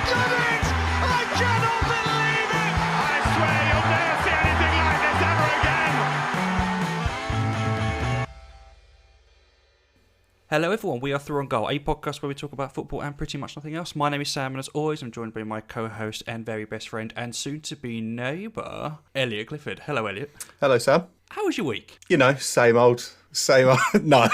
done it! I cannot believe it! I swear you'll never see anything like this ever again! Hello everyone, we are Through on Goal, a podcast where we talk about football and pretty much nothing else. My name is Sam and as always I'm joined by my co-host and very best friend and soon-to-be neighbour, Elliot Clifford. Hello Elliot. Hello Sam. How was your week? You know, same old. No.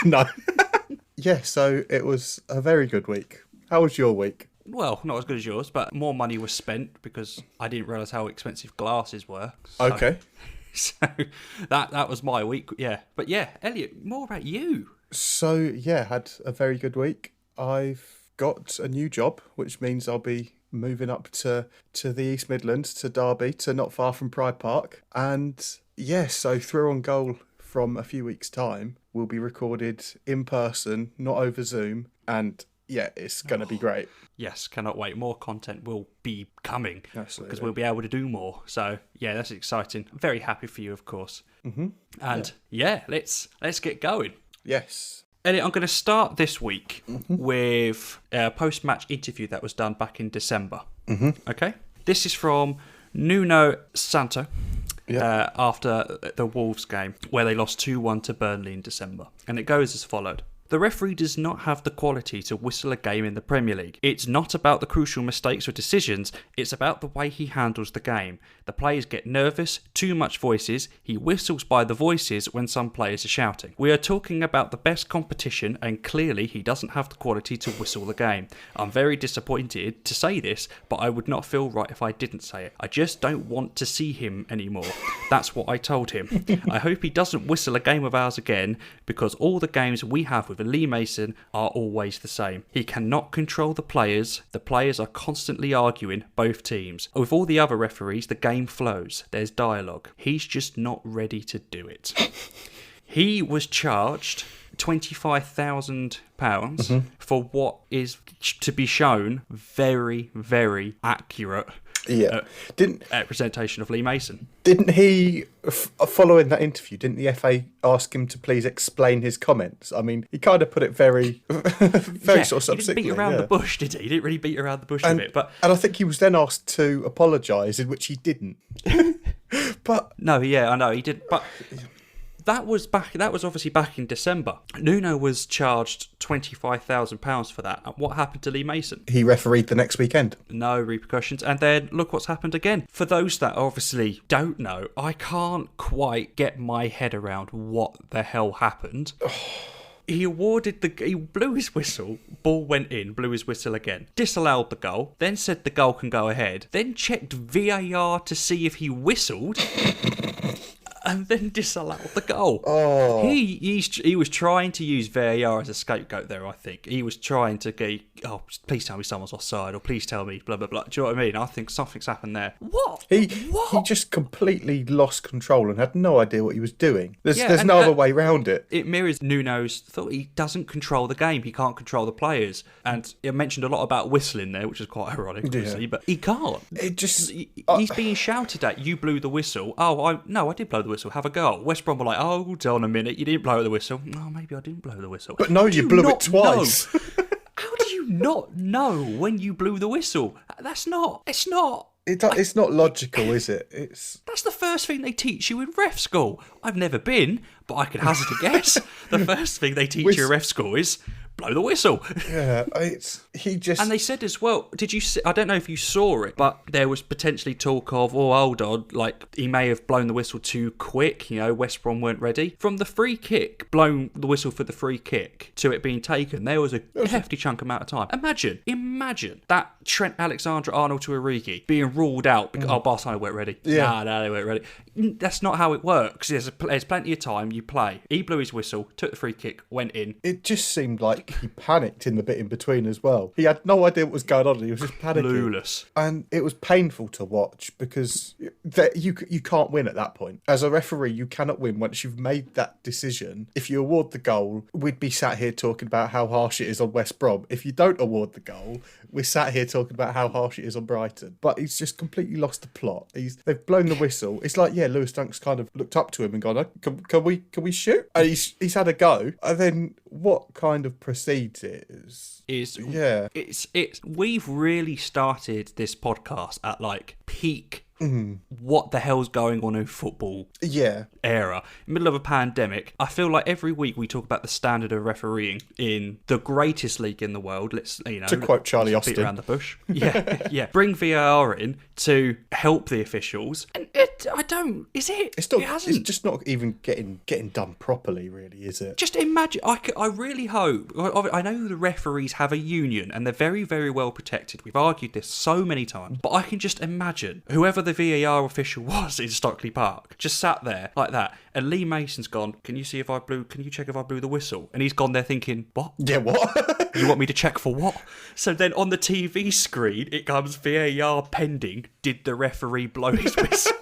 Yeah, so it was a very good week. How was your week? Well, not as good as yours, but more money was spent because I didn't realise how expensive glasses were. Okay. So that was my week, yeah. But yeah, Elliot, more about you. So, yeah, had a very good week. I've got a new job, which means I'll be moving up to the East Midlands, to Derby, to not far from Pride Park. And, yeah, so Through on Goal from a few weeks' time will be recorded in person, not over Zoom. And, yeah, it's going to be great. Yes, cannot wait. More content will be coming. Absolutely. Because we'll be able to do more. So, yeah, that's exciting. Very happy for you, of course. Mm-hmm. And, yeah let's get going. Yes. Elliot, I'm going to start this week with a post-match interview that was done back in December. Mm-hmm. Okay? This is from Nuno Santo after the Wolves game, where they lost 2-1 to Burnley in December. And it goes as followed. The referee does not have the quality to whistle a game in the Premier League. It's not about the crucial mistakes or decisions, it's about the way he handles the game. The players get nervous, too much voices, he whistles by the voices when some players are shouting. We are talking about the best competition and clearly he doesn't have the quality to whistle the game. I'm very disappointed to say this, but I would not feel right if I didn't say it. I just don't want to see him anymore. That's what I told him. I hope he doesn't whistle a game of ours again because all the games we have with Lee Mason are always the same. He cannot control the players are constantly arguing, both teams. With all the other referees, the game flows, there's dialogue. He's just not ready to do it. He was charged £25,000 for what is to be shown very, very accurate representation of Lee Mason. Didn't he, following that interview, didn't the FA ask him to please explain his comments? I mean, he kind of put it very sort of succinctly. He didn't beat around the bush, did he? He didn't really beat around the bush with it. And I think he was then asked to apologise, in which he didn't. But no, yeah, I know, he didn't. But that was obviously back in December. Nuno was charged £25,000 for that. And what happened to Lee Mason? He refereed the next weekend. No repercussions. And then look what's happened again. For those that obviously don't know, I can't quite get my head around what the hell happened. He blew his whistle, ball went in, blew his whistle again, disallowed the goal, then said the goal can go ahead, then checked VAR to see if he whistled, and then disallowed the goal. Oh. He was trying to use VAR as a scapegoat there, I think. He was trying to go, please tell me someone's offside, or please tell me blah, blah, blah. Do you know what I mean? I think something's happened there. What? He just completely lost control and had no idea what he was doing. There's no other way around it. It mirrors Nuno's thought. He doesn't control the game. He can't control the players. And it mentioned a lot about whistling there, which is quite ironic, obviously, but he can't. He's being shouted at, you blew the whistle. I did blow the whistle. Have a go. West Brom were like, hold on a minute, you didn't blow the whistle. Oh, maybe I didn't blow the whistle. But no, you blew it twice. How do you not know when you blew the whistle? It's not logical, is it? That's the first thing they teach you in ref school. I've never been, but I could hazard a guess. The first thing they teach you in ref school is blow the whistle. Yeah, And they said as well, did you see, I don't know if you saw it, but there was potentially talk of, hold on, like he may have blown the whistle too quick, West Brom weren't ready. From the free kick, blown the whistle for the free kick, to it being taken, there was a hefty chunk amount of time. Imagine that Trent Alexander-Arnold to Origi being ruled out because, Barcelona weren't ready. Yeah. No, they weren't ready. That's not how it works. There's plenty of time, you play. He blew his whistle, took the free kick, went in. It just seemed like he panicked in the bit in between as well. He had no idea what was going on. He was just panicking. Clueless. And it was painful to watch because you can't win at that point. As a referee, you cannot win once you've made that decision. If you award the goal, we'd be sat here talking about how harsh it is on West Brom. If you don't award the goal, we're sat here talking about how harsh it is on Brighton. But he's just completely lost the plot. They've blown the whistle. It's like, Lewis Dunk's kind of looked up to him and gone, can we shoot? And he's had a go. And then what kind of procedure precedes it is yeah. it's we've really started this podcast at like peak what the hell's going on in football era, middle of a pandemic. I feel like every week we talk about the standard of refereeing in the greatest league in the world. To quote Charlie beat Austin around the bush. Yeah. Bring VAR in to help the officials, and it's just not even getting done properly, really, is it? Just imagine. I really hope. I know the referees have a union and they're very, very well protected. We've argued this so many times, but I can just imagine whoever the VAR official was in Stockley Park just sat there like that, and Lee Mason's gone, can you check if I blew the whistle? And he's gone there thinking, what? Yeah, what? You want me to check for what? So then on the TV screen it comes VAR pending. Did the referee blow his whistle?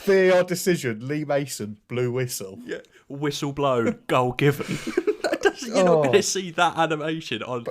VAR decision, Lee Mason, blue whistle. Yeah. Whistle blown, goal given. You're not going to see that animation on.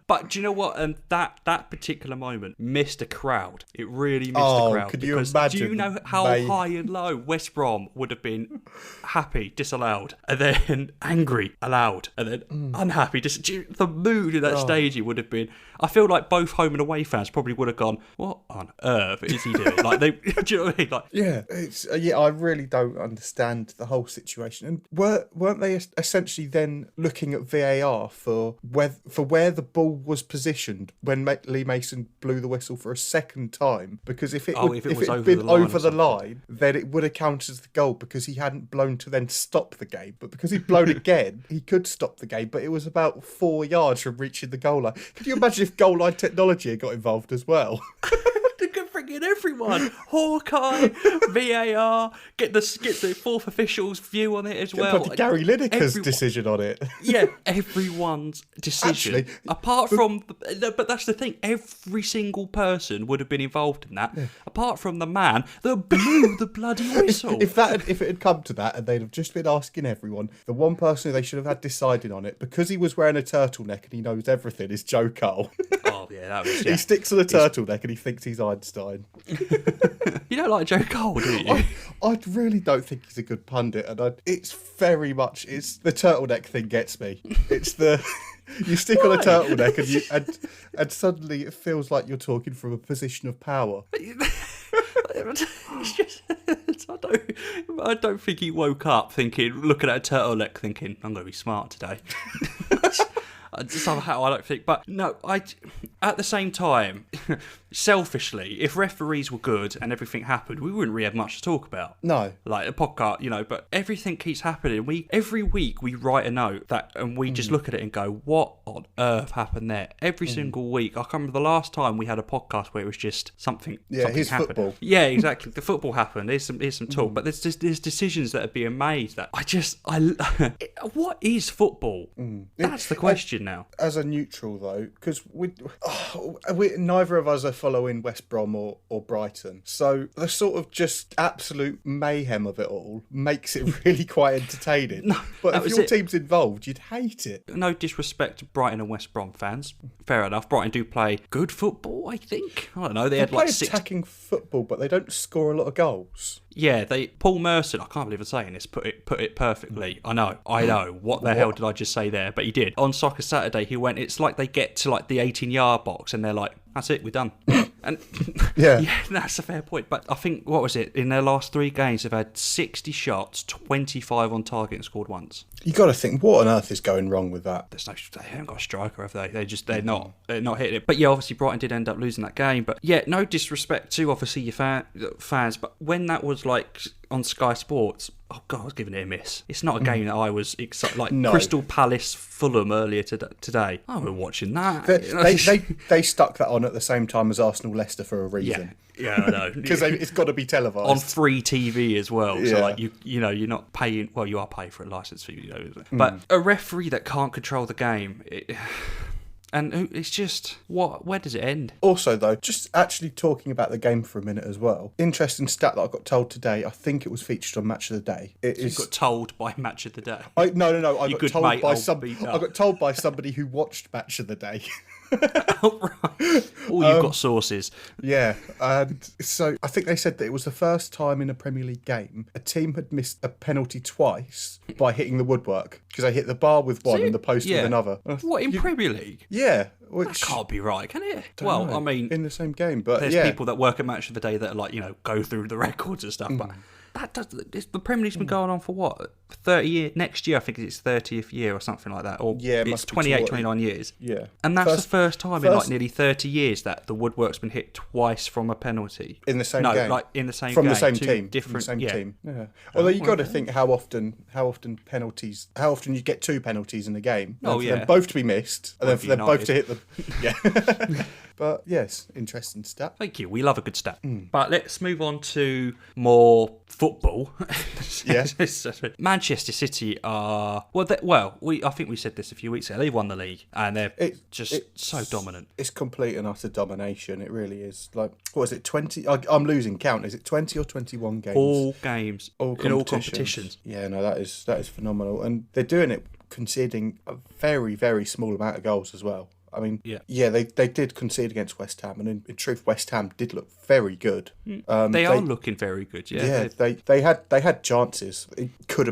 But do you know what? And that particular moment missed a crowd. It really missed a crowd. Could you imagine? Do you know how high and low West Brom would have been? Happy, disallowed, and then angry, allowed, and then unhappy. The mood in that staging would have been. I feel like both home and away fans probably would have gone, "What on earth is he doing?" Like do you know what I mean? Like, I really don't understand the whole situation. And weren't they essentially then looking at VAR for where the ball was positioned when Lee Mason blew the whistle for a second time? Because if it had been over the line, then it would have counted as the goal because he hadn't blown to then stop the game. But because he'd blown again, he could stop the game. But it was about 4 yards from reaching the goal line. Can you imagine if goal line technology had got involved as well? Freaking everyone, Hawkeye, VAR, get the fourth official's view on it as well. Gary Lineker's decision on it. Yeah, everyone's decision. Actually, apart from, but that's the thing. Every single person would have been involved in that, apart from the man that blew the bloody whistle. If it had come to that, and they'd have just been asking everyone, the one person who they should have had deciding on it, because he was wearing a turtleneck and he knows everything, is Joe Cole. Oh yeah, that was. Yeah. He sticks to the turtleneck and he thinks he's Einstein. You don't like Joe Cole, do you? I really don't think he's a good pundit, and it's the turtleneck thing gets me. It's the you stick on a turtleneck and suddenly it feels like you're talking from a position of power. It's just, I don't think he woke up looking at a turtleneck thinking, I'm going to be smart today. Somehow I don't think, but no, at the same time, selfishly, if referees were good and everything happened, we wouldn't really have much to talk about. No, like a podcast, but everything keeps happening. Every week we write a note and we just look at it and go, what on earth happened there? Every single week. I can't remember the last time we had a podcast where it was just something. Yeah, here's happened. Football. Yeah, exactly. The football happened. Here's some talk, but there's decisions that are being made that what is football? That's the question now. As a neutral though, because we neither of us are following West Brom or Brighton, so the sort of just absolute mayhem of it all makes it really quite entertaining. But if your team's involved, you'd hate it. No disrespect to Brighton and West Brom fans, fair enough. Brighton do play good football, I think. I don't know. They had play like attacking football, but they don't score a lot of goals. Yeah, Paul Merson, I can't believe I'm saying this, put it perfectly. I know. What the hell did I just say there? But he did. On Soccer Saturday, he went, it's like they get to like the 18-yard box and they're like, that's it, we're done. And yeah, that's a fair point. But I think, what was it? In their last 3 games, they've had 60 shots, 25 on target and scored once. You got to think, what on earth is going wrong with that? They haven't got a striker, have they? They're not hitting it. But yeah, obviously Brighton did end up losing that game. But yeah, no disrespect to obviously your fans, but when that was like on Sky Sports, oh God, I was giving it a miss. It's not a game that I was excited. Like Crystal Palace Fulham earlier today. I was watching that. They stuck that on at the same time as Arsenal Leicester for a reason. Yeah, I know. Because it's got to be televised on free TV as well. So like you're not paying. Well, you are paying for a license fee, But a referee that can't control the game. And it's just, where does it end? Also, though, just actually talking about the game for a minute as well. Interesting stat that I got told today. I think it was featured on Match of the Day. You got told by Match of the Day? No. I got told by somebody who watched Match of the Day. Oh, right. All you've got sources. Yeah, and so I think they said that it was the first time in a Premier League game a team had missed a penalty twice by hitting the woodwork, because they hit the bar with one and the post with another. What, in Premier League? Yeah. That Which can't be right, can it? don't know, I mean, in the same game, but there's yeah. people that work at Match of the Day that are like, go through the records and stuff, but the Premier League's been going on for what? 30 years? Next year, I think it's 30th year or something like that. Or Yeah, it it's must be 28, 29 years. Yeah. And that's the first time in like nearly 30 years that the woodwork's been hit twice from a penalty. In the same game? No, like in the same From game. the same Two team. Different, From the same team. Yeah. Oh, Although you got to think how often you get two penalties in a game. Oh, for yeah. them both to be missed, and then for them both to hit them. Yeah. But yes, interesting stat. Thank you. We love a good stat. But let's move on to more football. Yeah. Manchester City are I think we said this a few weeks ago. They've won the league and they're so dominant. It's complete and utter domination. It really is. Like, what is it? 20? I'm losing count. Is it 20 or 21 games? All games in all competitions. competitions. Yeah, no, that is phenomenal, and they're doing it conceding a very, very small amount of goals as well. I mean, they did concede against West Ham, and in truth, West Ham did look very good. They are looking very good. Yeah, they had chances. It could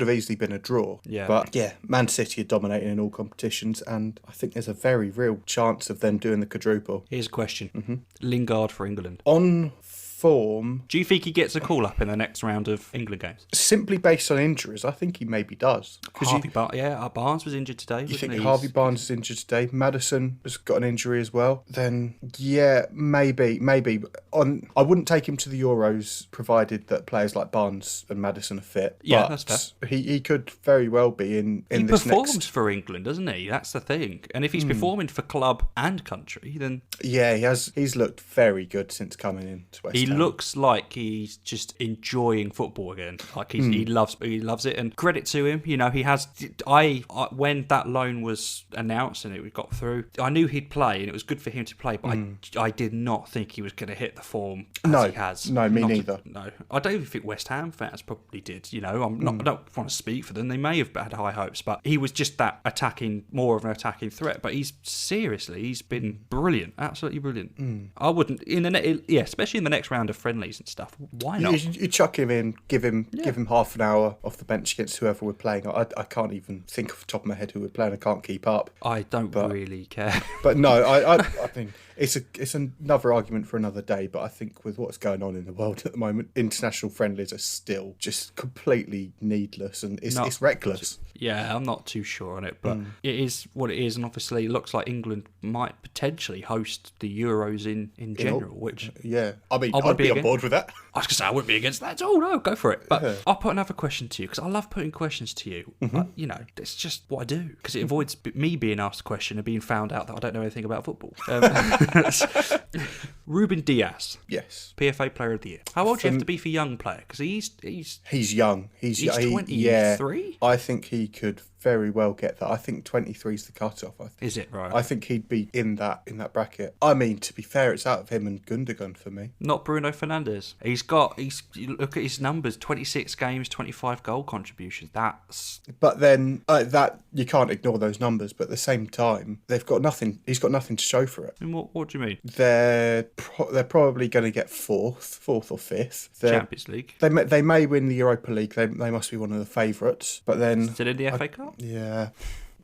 have easily been a draw. Yeah, but yeah, Man City are dominating in all competitions, and I think there's a very real chance of them doing the quadruple. Here's a question: Lingard for England On form. Do you think he gets a call up in the next round of England games? Simply based on injuries, I think he maybe does. Barnes was injured today. You think Harvey Barnes is injured today? Madison has got an injury as well. Then yeah, maybe. I wouldn't take him to the Euros provided that players like Barnes and Madison are fit. Yeah, but that's fair. He could very well be in he this performs next. for England, doesn't he? That's the thing. And if he's performing for club and country, then Yeah, he's looked very good since coming in to West he Ham. looks like he's just enjoying football again. Like he loves it. And credit to him, he has. I when that loan was announced and it got through, I knew he'd play and it was good for him to play. But I did not think he was going to hit the form as he has. No, me neither. No, I don't even think West Ham fans probably did. I don't want to speak for them. They may have had high hopes, but he was just that more of an attacking threat. But he's been brilliant, absolutely brilliant. I wouldn't especially in the next round of friendlies and stuff. Why not? You chuck him in, give him half an hour off the bench against whoever we're playing. I can't even think off the top of my head who we're playing. I can't keep up. I don't really care. But no, I think it's another argument for another day. But I think with what's going on in the world at the moment, international friendlies are still just completely needless and it's reckless. Yeah, I'm not too sure on it, but it is what it is, and obviously it looks like England might potentially host the Euros in general, which yeah, I mean, I'd be on board with that. I was going to say I wouldn't be against that. Oh no, go for it. But I'll put another question to you because I love putting questions to you. It's just what I do because it avoids me being asked a question and being found out that I don't know anything about football. Ruben Diaz, Yes, PFA Player of the Year. How old do you have to be for young player? Because he's young. He's 23. Yeah, I think he could very well get that. I think 23 is the cutoff. Is it right? I think he'd be in that bracket. I mean, to be fair, it's out of him and Gundogan for me. Not Bruno Fernandes. You look at his numbers: 26 games, 25 goal contributions. But then that you can't ignore those numbers. But at the same time, they've got nothing. He's got nothing to show for it. And what do you mean? They're probably going to get fourth or fifth. Champions League. They may win the Europa League. They must be one of the favourites. But then still in the FA Cup. Yeah.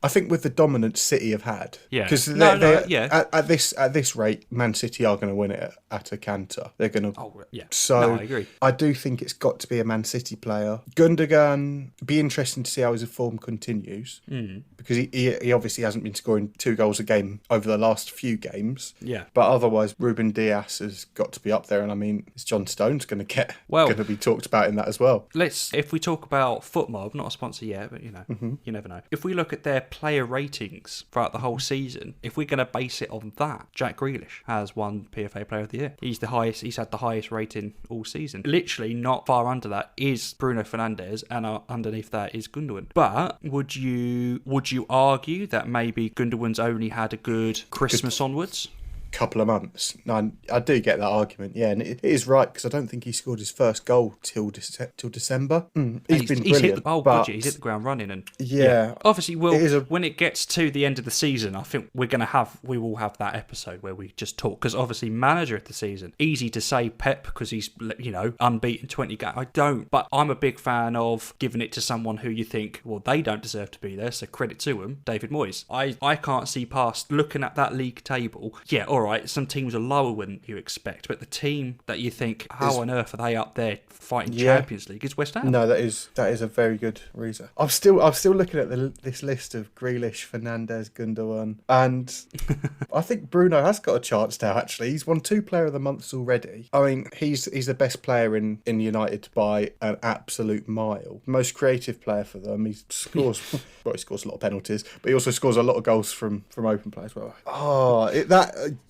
I think with the dominance City have had, because at this rate, Man City are going to win it at a canter. They're going to. Oh yeah. So I agree. I do think it's got to be a Man City player. Gundogan, be interesting to see how his form continues, because he obviously hasn't been scoring 2 goals a game over the last few games. Yeah. But otherwise, Ruben Diaz has got to be up there, and I mean, it's John Stones going to be talked about in that as well. If we talk about FootMob, not a sponsor yet, but you never know. If we look at their player ratings throughout the whole season, if we're going to base it on that, Jack Grealish has won PFA Player of the Year. He's had the highest rating all season. Literally not far under that is Bruno Fernandes, and underneath that is Gundogan. But would you argue that maybe Gundogan's only had a good Christmas onwards? couple of months. No, I do get that argument, yeah, and it is right, because I don't think he scored his first goal till December. He's been brilliant. He's hit the ground running, and yeah. Obviously, when it gets to the end of the season, I think we will have that episode where we just talk, because obviously manager of the season, easy to say Pep because he's unbeaten 20 games. I don't, but I'm a big fan of giving it to someone who you think, well, they don't deserve to be there, so credit to him, David Moyes. I can't see past looking at that league table. Yeah, all right, some teams are lower than you expect, but the team that you think, how on earth are they up there fighting Champions League, is West Ham. No, that is a very good reason. I'm still looking at this list of Grealish, Fernandes, Gundogan, and I think Bruno has got a chance now. Actually, he's won 2 Player of the Months already. I mean, he's the best player in United by an absolute mile. Most creative player for them. He scores he scores a lot of penalties, but he also scores a lot of goals from open play as well.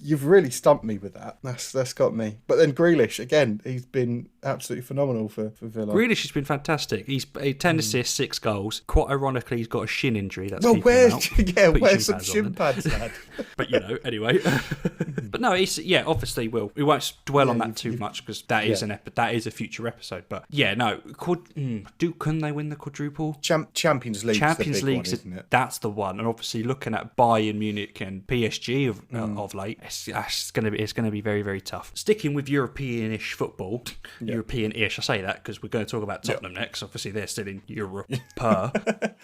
You've really stumped me with that. That's got me. But then Grealish again, he's been absolutely phenomenal for Villa. Grealish has been fantastic. He's 10 assists, 6 goals. Quite ironically, he's got a shin injury. That's where's some shin pads, lad? But anyway. But no, obviously we won't dwell on that too much, because that is a future episode. But can they win the quadruple? Champions League. Champions League, that's the one. And obviously, looking at Bayern Munich and PSG of late, it's going to be very, very tough. Sticking with European-ish football, European-ish. I say that because we're going to talk about Tottenham next. Obviously, they're still in Europe. But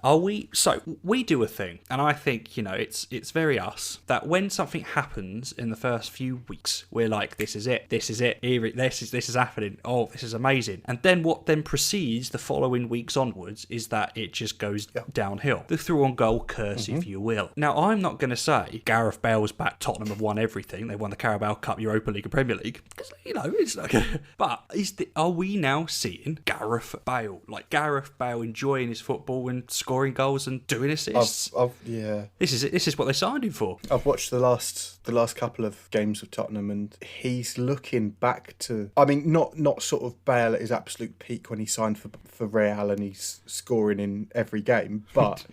are we? So we do a thing, and I think it's very us that when something happens in the first few weeks, we're like, this is it, this is happening. Oh, this is amazing. And then what then proceeds the following weeks onwards is that it just goes downhill. The through-on goal curse, if you will. Now, I'm not going to say Gareth Bale's back. Tottenham have won everything. They won the Carabao Cup, Europa League, and Premier League. Because it's like, but are we now seeing Gareth Bale, like Gareth Bale, enjoying his football and scoring goals and doing assists? This is it. This is what they signed him for. I've watched the last couple of games of Tottenham, and he's looking back to, I mean, not sort of Bale at his absolute peak when he signed for Real and he's scoring in every game, but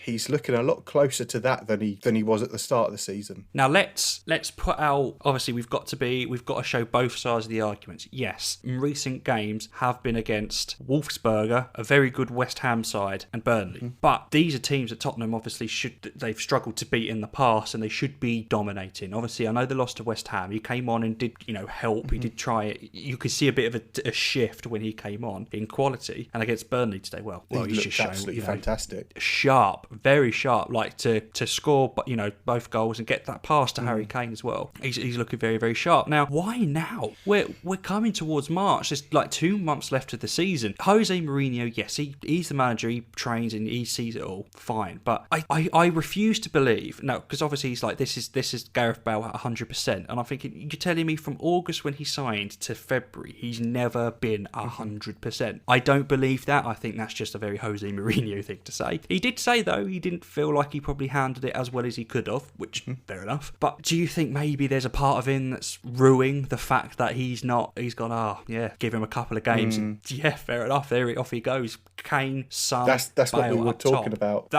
he's looking a lot closer to that than he was at the start of the season. Now let's put out, obviously we've got to show both sides of the arguments. Yes, recent games have been against Wolfsburger, a very good West Ham side, and Burnley. But these are teams that Tottenham obviously they've struggled to beat in the past, and they should be dominating. Obviously, I know they lost to West Ham. He came on and did help. He did try it. You could see a bit of a shift when he came on in quality. And against Burnley today, he's just absolutely fantastic, sharp, very sharp. Like to score, but both goals and get that pass to Harry Kane as well. He's looking very, very sharp. Now, why now? We're coming towards March. There's like 2 months left of the season. Jose Mourinho, yes, he's the manager. He trains and he sees it all. Fine, but I refuse to believe because obviously he's like, this is Gareth Bale at 100%, and I'm thinking, you're telling me from August when he signed to February he's never been 100%. I don't believe that. I think that's just a very Jose Mourinho thing to say. He did say though he didn't feel like he probably handled it as well as he could have, which fair enough. But do you think maybe there's a part of him that's ruining the fact that he's gone, give him a couple of games and fair enough, off he goes. Kane, Son, that's Bale what we were talking about.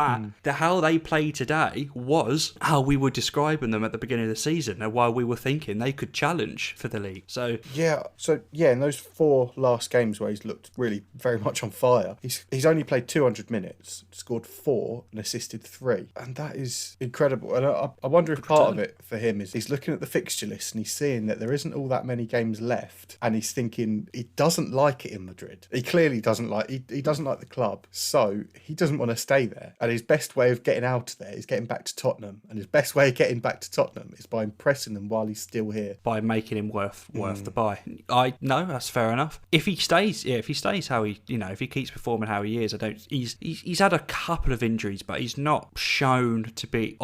How they played today was how we were describing them at the beginning of the season, and while we were thinking they could challenge for the league. So in those 4 last games where he's looked really very much on fire, he's only played 200 minutes, scored 4 and assisted 3, and that is incredible. And I wonder if part of it for him is he's looking at the fixture list and he's seeing that there isn't all that many games left, and he's thinking he doesn't like it in Madrid. He clearly doesn't like he doesn't like the club, so he doesn't want to stay there, and his best way of getting out of there is getting back to Tottenham, and his best way of getting back to Tottenham is by impressing them while he's still here, by making him worth the buy. I know that's fair enough. If he stays how he, if he keeps performing how he is, he's had a couple of injuries, but he's not shown to be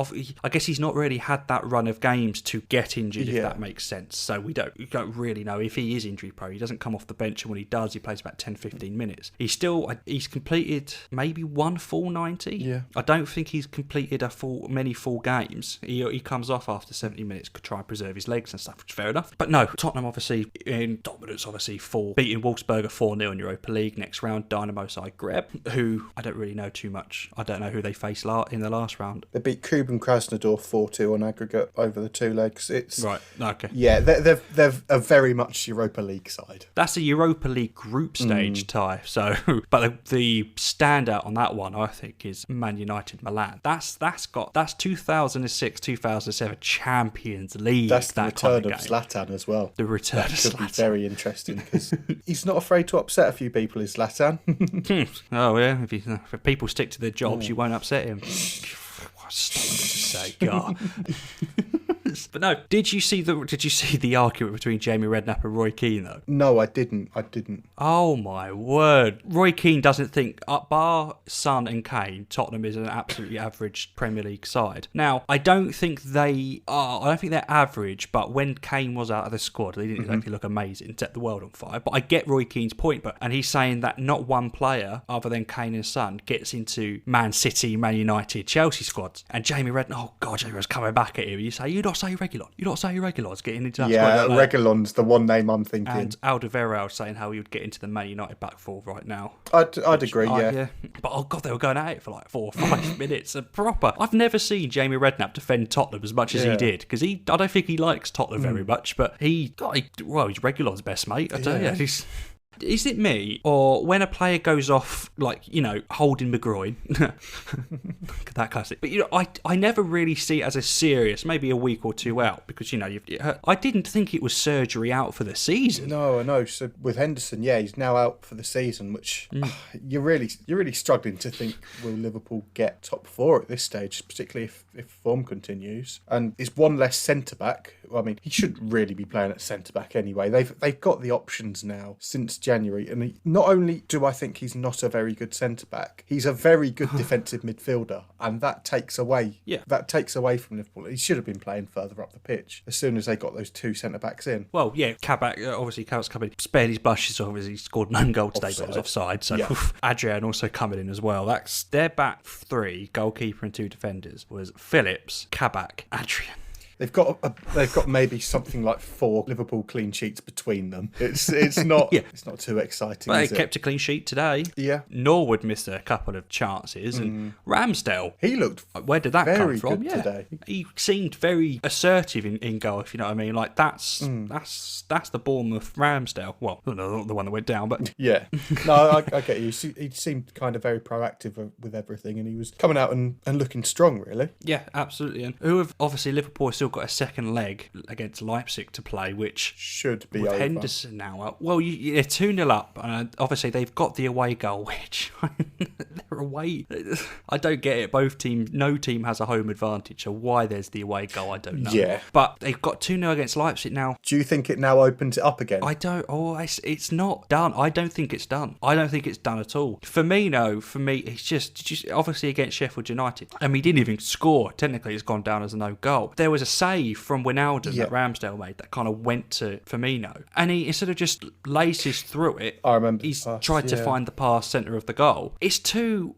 I guess he's not really had that run of games to get injured, if that makes sense. So we don't really know if he is injury prone. He doesn't come off the bench, and when he does, he plays about 10-15 minutes. He's completed maybe one full 90. I don't think he's completed many full games. He comes off after 70 minutes, could try and preserve his legs and stuff, which is fair enough. But no, Tottenham obviously in dominance, obviously, for beating Wolfsburg 4-0 in Europa League. Next round, Dynamo Zagreb, who I don't really know too much. I don't know who they faced in the last round. They beat Kuban Krasnodar 4-2 on aggregate over the 2 legs. It's right, okay. Yeah, they're a very much Europa League side. That's a Europa League group stage tie. So, but the standout on that one, I think, is Man United Milan. That's 2006, 2007 Champions League. That's the that return kind of game. Zlatan as well. The return of Could be Zlatan. very interesting because he's not afraid to upset a few people, is Zlatan. Oh yeah, if people stick to their jobs, you won't upset him. What a statement to say, God. But no, did you see the argument between Jamie Redknapp and Roy Keane though? No, I didn't. Oh my word. Roy Keane doesn't think, bar Son and Kane, Tottenham is an absolutely average Premier League side. Now, I don't think they're average, but when Kane was out of the squad, they didn't exactly look amazing, set the world on fire. But I get Roy Keane's point, and he's saying that not one player, other than Kane and Son, gets into Man City, Man United, Chelsea squads. And Jamie Redknapp, oh God, Jamie was coming back at him. You say, you not say Reguilon's getting into that squad. Yeah, Reguilon's the one name I'm thinking. And Alderweireld saying how he would get into the Man United back four right now. I'd agree, yeah. But oh God, they were going at it for like 4 or 5 minutes. And proper. I've never seen Jamie Redknapp defend Tottenham as much as he did, because I don't think he likes Tottenham very much, but he's Reguilon's best mate, I tell you. Is it me, or when a player goes off, like, holding McGroin, that kind of thing, but, I never really see it as a serious, maybe a week or two out, because, I didn't think it was surgery out for the season. No, I know. So with Henderson, he's now out for the season, which you're really struggling to think, will Liverpool get top 4 at this stage, particularly if form continues. And it's one less centre-back. I mean, he should really be playing at centre-back anyway. They've got the options now since January, and not only do I think he's not a very good centre-back, he's a very good defensive midfielder, and that takes away from Liverpool. He should have been playing further up the pitch as soon as they got those 2 centre-backs in. Well, yeah, Kabak, obviously Kabak's coming, spared his blushes, obviously he scored an own goal today, but it was offside, so Adrian also coming in as well. That's their back 3, goalkeeper and 2 defenders, was Phillips, Kabak, Adrian. They've got maybe something like 4 Liverpool clean sheets between them. It's not it's not too exciting. But they kept a clean sheet today. Yeah. Norwood missed a couple of chances, and Ramsdale. He looked where did that come from? Good today. He seemed very assertive in goal, if you know what I mean. Like that's the Bournemouth Ramsdale. Well, not the one that went down, but yeah. No, I get you. He seemed kind of very proactive with everything, and he was coming out and looking strong, really. Yeah, absolutely. And obviously Liverpool have still got a second leg against Leipzig to play, which should be with over. Henderson now up. Well, they're 2-0 up, and obviously they've got the away goal, which they're away. I don't get it. No team has a home advantage, so why there's the away goal, I don't know. Yeah. But they've got 2-0 against Leipzig now. Do you think it now opens it up again? I don't. It's not done. I don't think it's done. I don't think it's done at all. For me, it's just obviously against Sheffield United. I mean, he didn't even score. Technically, it's gone down as a no goal. There was a save from Wijnaldum that Ramsdale made that kind of went to Firmino, and he, instead of just laces through it, I remember he's tried to find the pass centre of the goal. It's too.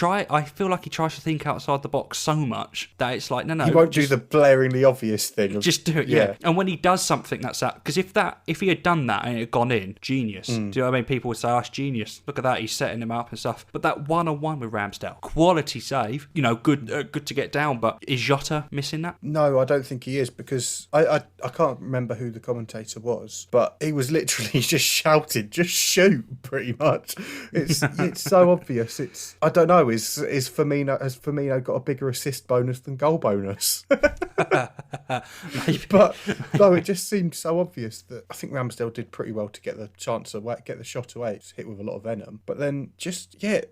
I feel like he tries to think outside the box so much that it's like no. He won't do the blaringly obvious thing. Just do it, yeah. And when he does something that's that, because if he had done that and it had gone in, genius. Do you know what I mean? People would say, "Oh, it's genius. Look at that. He's setting him up and stuff." But that 1-on-1 with Ramsdale, quality save. Good to get down. But is Jota missing that? No, I don't think he is, because I can't remember who the commentator was, but he was literally just shouted, "Just shoot!" Pretty much. It's so obvious. I don't know. Has Firmino got a bigger assist bonus than goal bonus? But no, it just seemed so obvious that I think Ramsdale did pretty well to get the shot away. It's hit with a lot of venom, but then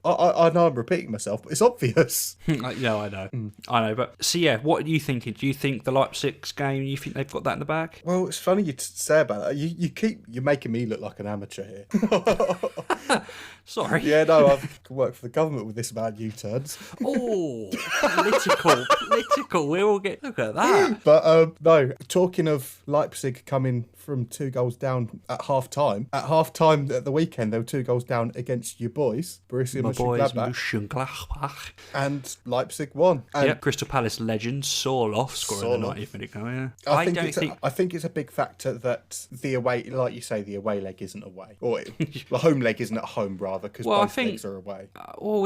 I know I'm repeating myself, but it's obvious. Yeah, I know. But so yeah, what are you thinking? Do you think the Leipzig game? You think they've got that in the bag? Well, it's funny you say about that. You're making me look like an amateur here. Sorry. Yeah, no, I've worked for the government with this amount of U-turns. Oh, political. We all get look at that. But no, talking of Leipzig coming from 2 goals down at half time. At half time at the weekend, they were 2 goals down against your boys, Borussia Mönchengladbach, and Leipzig won. And Crystal Palace legend Sorloth scoring the 90th minute goal. Yeah, I think it's a big factor that the away, like you say, the away leg isn't away, or the home leg isn't at home rather, because both legs are away.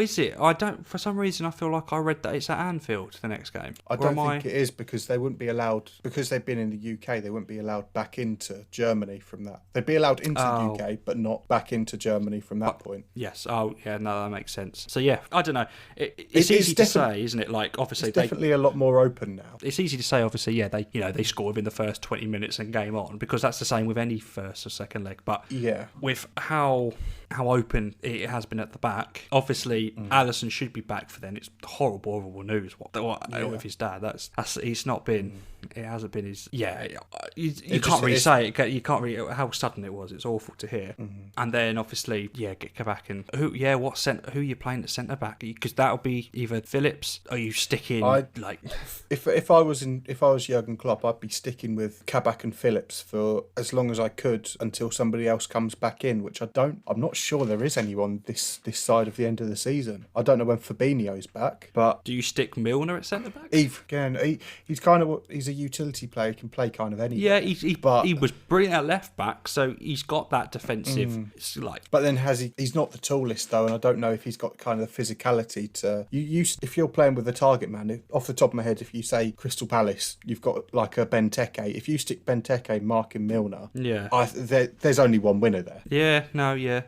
Is it? I don't. For some reason, I feel like I read that it's at Anfield the next game. I don't think it is, because they wouldn't be allowed, because they've been in the UK. They wouldn't be allowed back into Germany from that. They'd be allowed into the UK, but not back into Germany from that point. Yes. Oh, yeah. No, that makes sense. So yeah, I don't know. It's easy to say, isn't it? Like obviously, it's definitely a lot more open now. It's easy to say. Obviously, yeah, they score within the first 20 minutes and game on, because that's the same with any first or second leg. But yeah, with how open it has been at the back, obviously Alisson should be back for then. It's horrible news. What with his dad? That's it's not been. It hasn't been his. Yeah, you can't really say it. You can't really how sudden it was. It's awful to hear. And then obviously, get back and who are you playing at centre back? Because that'll be either Phillips or you stick in If I was Jurgen Klopp, I'd be sticking with Kabak and Phillips for as long as I could until somebody else comes back in, which I don't. I'm not sure there is anyone this side of the end of the season. I don't know when Fabinho's back, but do you stick Milner at centre back? He's a utility player. He can play kind of anywhere. Yeah, he was brilliant at left back, so he's got that defensive. But then he's not the tallest though, and I don't know if he's got kind of the physicality to. If you're playing with a target man, off the top of my head, if you say Crystal Palace, you've got like a Benteke. If you stick Benteke marking Milner, there's only one winner there. Yeah, no, yeah.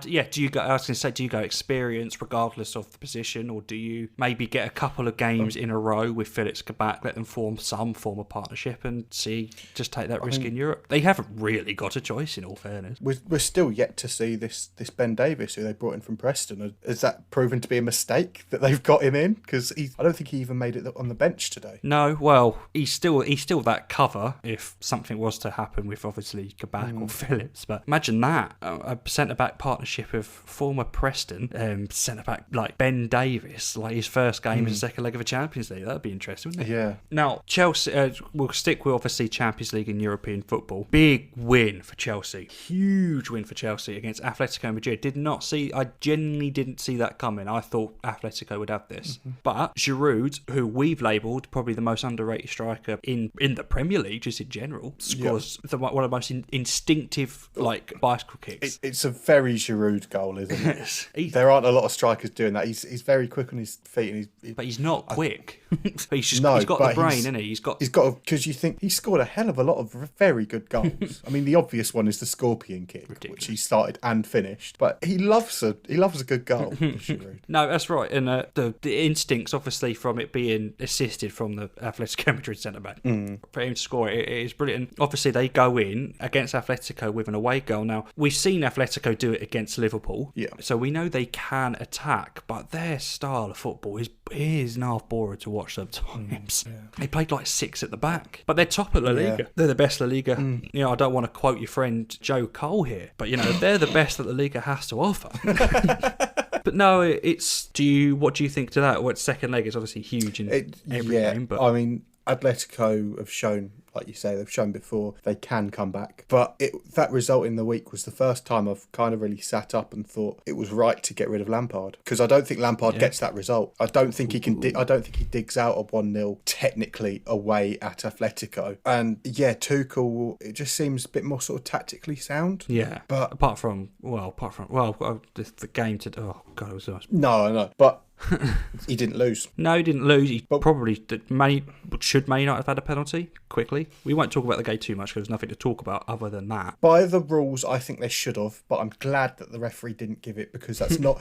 Do you go? I was going to say, do you go experience regardless of the position, or do you maybe get a couple of games in a row with Phillips Kabak, let them form some form of partnership, and just take that risk in Europe? They haven't really got a choice, in all fairness. We're still yet to see this Ben Davies, who they brought in from Preston. Has that proven to be a mistake that they've got him in? Because I don't think he even made it on the bench today. No, well, he's still that cover if something was to happen with obviously Kabak or Phillips. But imagine that, a centre-back partnership of former Preston centre-back like Ben Davies, like his first game as a second leg of a Champions League. That'd be interesting, wouldn't it? Yeah. Now, Chelsea, we'll stick with obviously Champions League and European football. Big win for Chelsea. Huge win for Chelsea against Atletico Madrid. I genuinely didn't see that coming. I thought Atletico would have this. But Giroud, who we've labelled probably the most underrated striker in the Premier League, just in general, scores one of the most instinctive bicycle kicks. It's a very Giroud goal, isn't it? There aren't a lot of strikers doing that. He's very quick on his feet, but he's not quick. But he's got the brain, isn't he? He's got because you think he scored a hell of a lot of very good goals. I mean, the obvious one is the scorpion kick, which he started and finished. But he loves a good goal. No, that's right. And the instincts, obviously, from it being assisted from the Atletico Madrid centre back, for him to score it is brilliant. Obviously, they go in against Atletico with an away goal. Now, we've seen Atletico do it against Liverpool, so we know they can attack, but their style of football is an half boring to watch sometimes. They played like 6 at the back, but they're top of La Liga. They're the best La Liga. I don't want to quote your friend Joe Cole here, but they're the best that La Liga has to offer. But no, what do you think to that? Well, second leg is obviously huge in every game. But I mean, Atletico have shown, like you say, they've shown before they can come back. But that result in the week was the first time I've kind of really sat up and thought it was right to get rid of Lampard, because I don't think Lampard gets that result. I don't think he can. I don't think he digs out a 1-0 technically away at Atletico. And Tuchel, it just seems a bit more sort of tactically sound. Yeah, but apart from the game to it was nice. No, but. He didn't lose. No, he didn't lose. He probably should may not have had a penalty quickly. We won't talk about the game too much because there's nothing to talk about other than that. By the rules, I think they should have, but I'm glad that the referee didn't give it, because that's not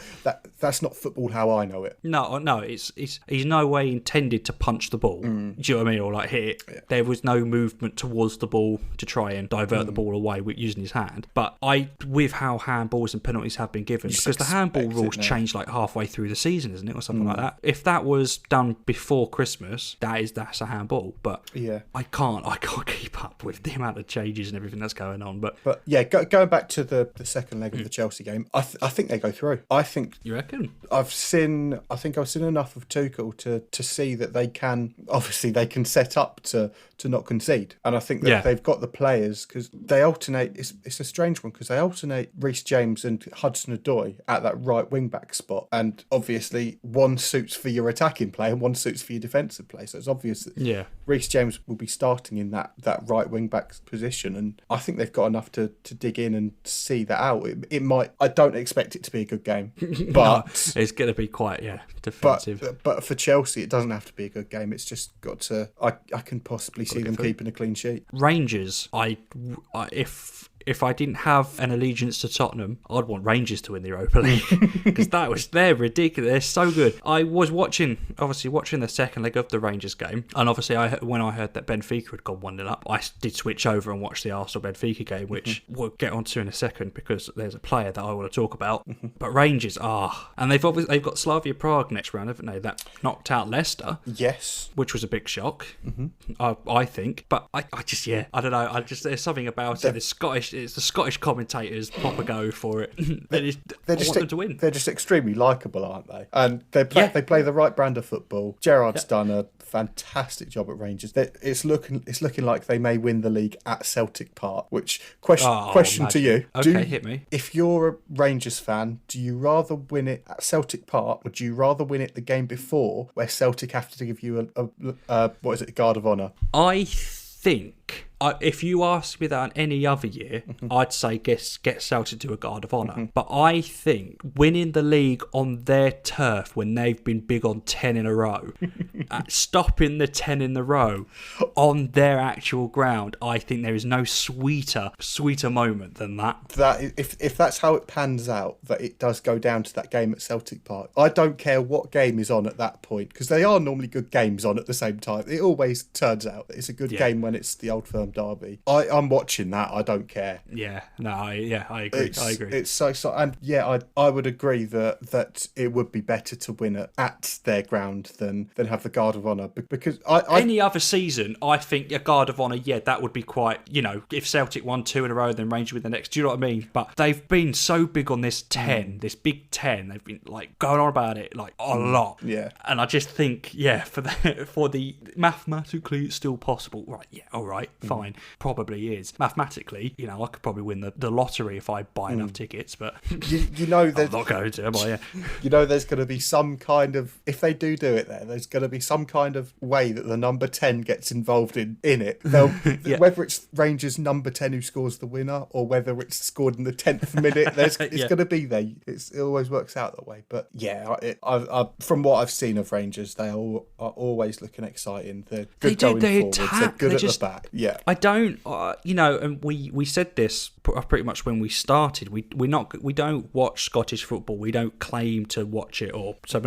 that's not football how I know it. No, he's no way intended to punch the ball. Do you know what I mean? Or like hit it. Yeah. There was no movement towards the ball to try and divert the ball away with using his hand. But with how handballs and penalties have been given, because the handball rules change like halfway through the season, isn't it? it or something like that. If that was done before Christmas, that's a handball. But Yeah. I can't keep up with the amount of changes and everything that's going on. But yeah, going back to the second leg of the Chelsea game, I think they go through. I think you reckon? I've seen enough of Tuchel to see that they can set up to not concede, and I think that they've got the players, because they alternate. It's a strange one because they alternate Reece James and Hudson-Odoi at that right wing back spot, and obviously one suits for your attacking play and one suits for your defensive play. So it's obvious that Reece James will be starting in that right wing back position, and I think they've got enough to dig in and see that out. It might. I don't expect it to be a good game, but no, it's going to be quite defensive. But for Chelsea, it doesn't have to be a good game. It's just got to. I can possibly see them keeping a clean sheet. Rangers, if I didn't have an allegiance to Tottenham, I'd want Rangers to win the Europa League because they're ridiculous. They're so good. I was watching the second leg of the Rangers game, and obviously when I heard that Benfica had gone 1-0 up, I did switch over and watch the Arsenal-Benfica game, which we'll get onto in a second because there's a player that I want to talk about. But Rangers and they've got Slavia Prague next round, haven't they? That knocked out Leicester. Yes, which was a big shock. I think, but I don't know. There's something about it. It's the Scottish commentators proper go for it. I want them to win. They're just extremely likeable, aren't they? And they play the right brand of football. Gerrard's done a fantastic job at Rangers. It's looking like they may win the league at Celtic Park. Which question to you? Okay, hit me. If you're a Rangers fan, do you rather win it at Celtic Park, or do you rather win it the game before, where Celtic have to give you a guard of honour? I think if you asked me that any other year, I'd say get Celtic to a guard of honour. But I think winning the league on their turf when they've been big on 10 in a row, stopping the 10 in a row on their actual ground, I think there is no sweeter moment than that. That if that's how it pans out, that it does go down to that game at Celtic Park. I don't care what game is on at that point, because they are normally good games on at the same time. It always turns out that it's a good game when it's the Old Firm derby. I'm watching that. I don't care. I agree. It's so and I would agree that it would be better to win it at their ground than have the guard of honour, because any other season, I think a guard of honour, that would be quite, if Celtic won 2 in a row, then Rangers win the next. Do you know what I mean? But they've been so big on this 10, this big 10. They've been going on about it a lot. And I just think for the mathematically it's still possible. Right? Yeah. All right. Fine. Probably is. Mathematically, I could probably win the lottery if I buy enough tickets, but I'm not going to, am I? There's going to be some kind of, if they do it there's going to be some kind of way that the number 10 gets involved in it. Whether it's Rangers number 10 who scores the winner, or whether it's scored in the 10th minute, it's going to be there. It always works out that way. But from what I've seen of Rangers, they are always looking exciting. They're good going forwards. They're good at the back. Yeah. I don't, and we said this pretty much when we started. We don't watch Scottish football. We don't claim to watch it, so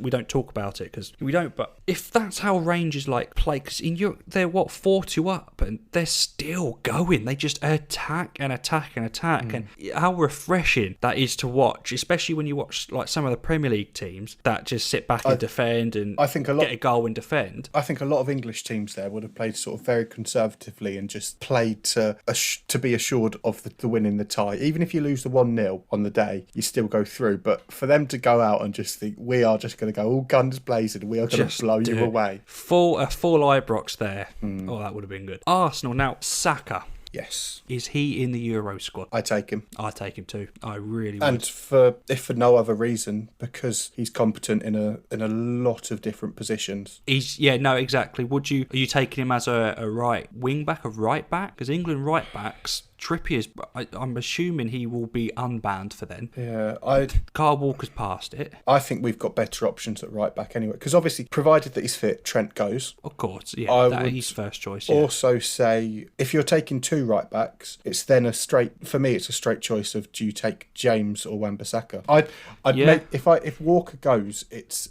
we don't talk about it because we don't. But if that's how Rangers play, because in Europe they're 4-2 up and they're still going. They just attack and attack and attack, and how refreshing that is to watch, especially when you watch some of the Premier League teams that just sit back and defend and get a goal and defend. I think a lot of English teams there would have played sort of very conservatively and just played to be assured of the win in the tie. Even if you lose the 1-0 on the day, you still go through. But for them to go out and just think, we are just going to go all guns blazing, we are going to blow you away. Full Ibrox there. Oh, that would have been good. Arsenal now, Saka. Yes. Is he in the Euro squad? I take him. I take him too. I really would. And if for no other reason, because he's competent in a lot of different positions. Exactly. Are you taking him as a right wing back, a right back? Because England right backs, Trippier's, I'm assuming he will be unbanned for then. Yeah, Kyle Walker's passed it. I think we've got better options at right back anyway. Because obviously, provided that he's fit, Trent goes. Of course, yeah. He's first choice. Yeah. Also say, if you're taking 2 right backs, it's then it's a straight choice of, do you take James or Wan-Bissaka? If Walker goes, it's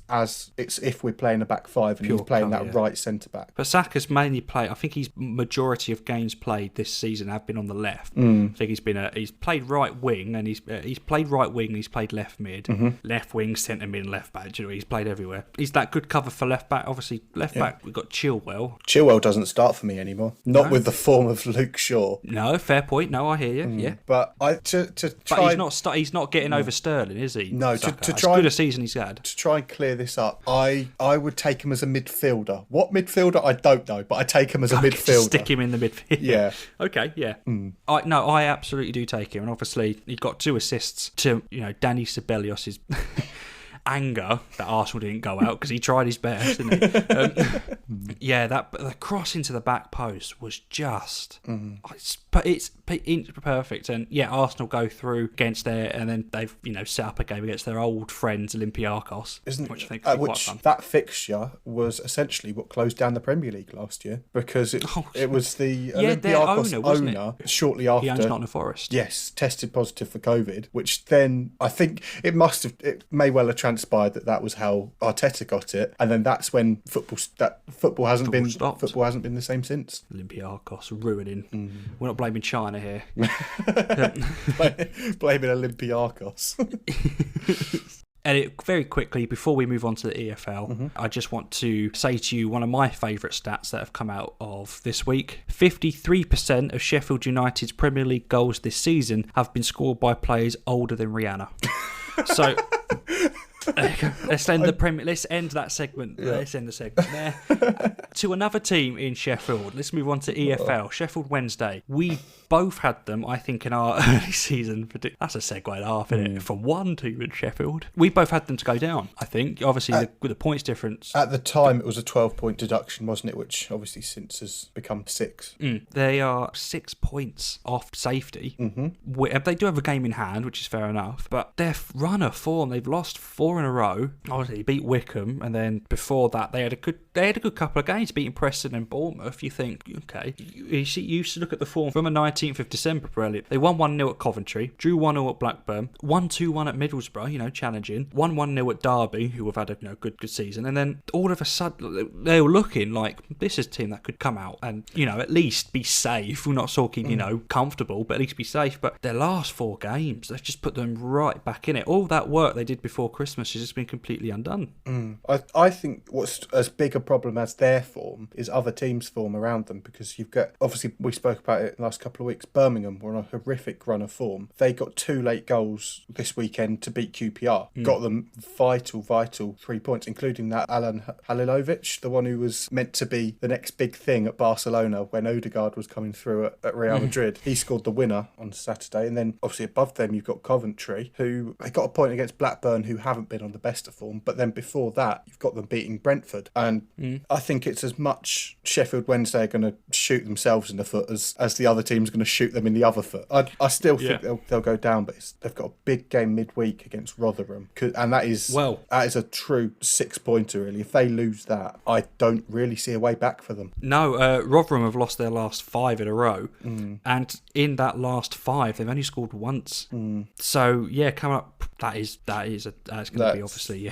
if we're playing a back 5 and he's playing that right centre back. But Saka's mainly played. I think his majority of games played this season have been on the left. left. I think he's played right wing, and he's played right wing, and he's played left mid, left wing, centre mid, and left back. You know, he's played everywhere. He's that good cover for left back. Obviously, left back we've got Chilwell. Chilwell doesn't start for me anymore. Not with the form of Luke Shaw. No, fair point. No, I hear you. Yeah, but he's not getting over Sterling, is he? No, to try as good a season he's had. To try and clear this up, I would take him as a midfielder. What midfielder? I don't know, but I take him as a midfielder. Stick him in the midfield. Yeah. Okay. Yeah. I absolutely do take him, and obviously he got 2 assists to Danny Sibelius's anger that Arsenal didn't go out because he tried his best, didn't he? The cross into the back post was just it's perfect, and Arsenal go through against and then they've set up a game against their old friends Olympiacos, which I think is quite fun. That fixture was essentially what closed down the Premier League last year, because it was the Olympiacos owner shortly after. He owns Nottingham Forest. Yes, tested positive for COVID, which then I think it may well have transpired that was how Arteta got it, and then that's when football hasn't been the same since. Olympiacos ruining. We're not blaming China here. Blaming Olympiacos. And very quickly, before we move on to the EFL, I just want to say to you one of my favourite stats that have come out of this week. 53% of Sheffield United's Premier League goals this season have been scored by players older than Rihanna. So let's end that segment. Yeah. Let's end the segment there. To another team in Sheffield. Let's move on to EFL. Sheffield Wednesday. We both had them, I think, in our early season. That's a segue and a half, isn't it? From one team in Sheffield. We both had them to go down, I think. Obviously, the points difference. At the time, it was a 12-point deduction, wasn't it? Which obviously since has become 6. They are 6 points off safety. They do have a game in hand, which is fair enough. But their run of form, they've lost 4 in a row. Obviously, they beat Wickham, and then before that, they had a good couple of games, beating Preston and Bournemouth. You think, okay, you used to look at the form from the 19th of December, brilliant. They won 1-0 at Coventry, drew 1-0 at Blackburn, 1-2-1 at Middlesbrough, challenging, 1-0 at Derby, who have had a good season, and then all of a sudden they were looking like this is a team that could come out and at least be safe. We're not talking comfortable, but at least be safe. But their last 4 games, they've just put them right back in it. All that work they did before Christmas has just been completely undone. I think what's as big a problem as their form is other teams' form around them, because you've got, obviously we spoke about it in the last couple of weeks, Birmingham were on a horrific run of form. They got 2 late goals this weekend to beat QPR. Got them vital 3 points, including that Alan Halilovic, the one who was meant to be the next big thing at Barcelona when Odegaard was coming through at Real Madrid. He scored the winner on Saturday, and then obviously above them you've got Coventry, who they got a point against Blackburn, who haven't been on the best of form, but then before that you've got them beating Brentford, and I think it's as much Sheffield Wednesday are going to shoot themselves in the foot as the other team's going to shoot them in the other foot. I still think they'll go down, but they've got a big game midweek against Rotherham, and that is a true 6-pointer really. If they lose that, I don't really see a way back for them. No, Rotherham have lost their last 5 in a row, and in that last 5 they've only scored once. So coming up, that's going to be obviously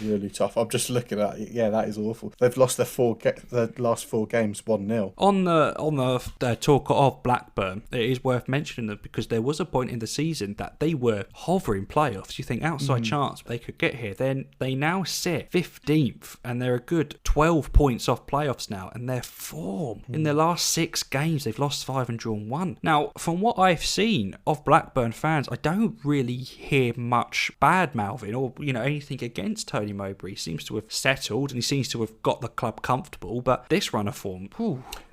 really tough. I'm just looking at it. Yeah, that is awful. They've lost their last 4 games 1-0. On the talk of Blackburn, it is worth mentioning that because there was a point in the season that they were hovering playoffs. You think outside chance they could get here. Then they now sit 15th, and they're a good 12 points off playoffs now. And their form in their last 6 games, they've lost 5 and drawn 1. Now, from what I've seen of Blackburn fans, I don't really hear much bad mouthing or anything against Tony Mowbray. He seems to have settled and he seems to have got the club comfortable, but this run of form,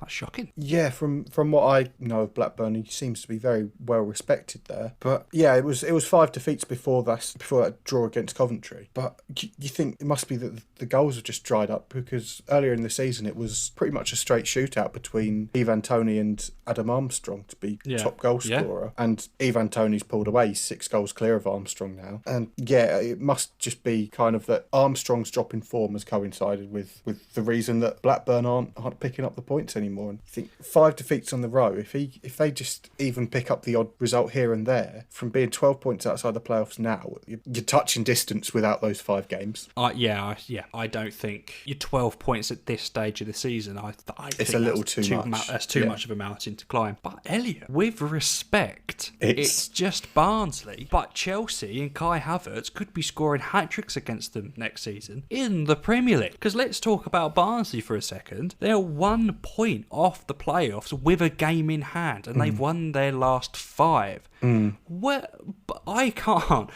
that's shocking. Yeah, from what I know of Blackburn, he seems to be very well respected there. But yeah, it was 5 defeats before that draw against Coventry. But you think it must be that the goals have just dried up, because earlier in the season it was pretty much a straight shootout between Ivan Toney and Adam Armstrong to be top goal scorer. And Ivan Toney's pulled away. He's 6 goals clear of Armstrong now. And yeah, it must just be kind of that Armstrong's drop in form has coincided with the reason that Blackburn aren't picking up the points anymore. anymore. And I think 5 defeats on the row. If they just even pick up the odd result here and there, from being 12 points outside the playoffs now, you're touching distance without those 5 games. I don't think you're 12 points at this stage of the season. I think it's a little too much. That's too much of a mountain to climb. But Elliot, with respect, it's just Barnsley. But Chelsea and Kai Havertz could be scoring hat-tricks against them next season in the Premier League. Because let's talk about Barnsley for a second. They're 1 point off the playoffs with a game in hand, and they've won their last 5. I can't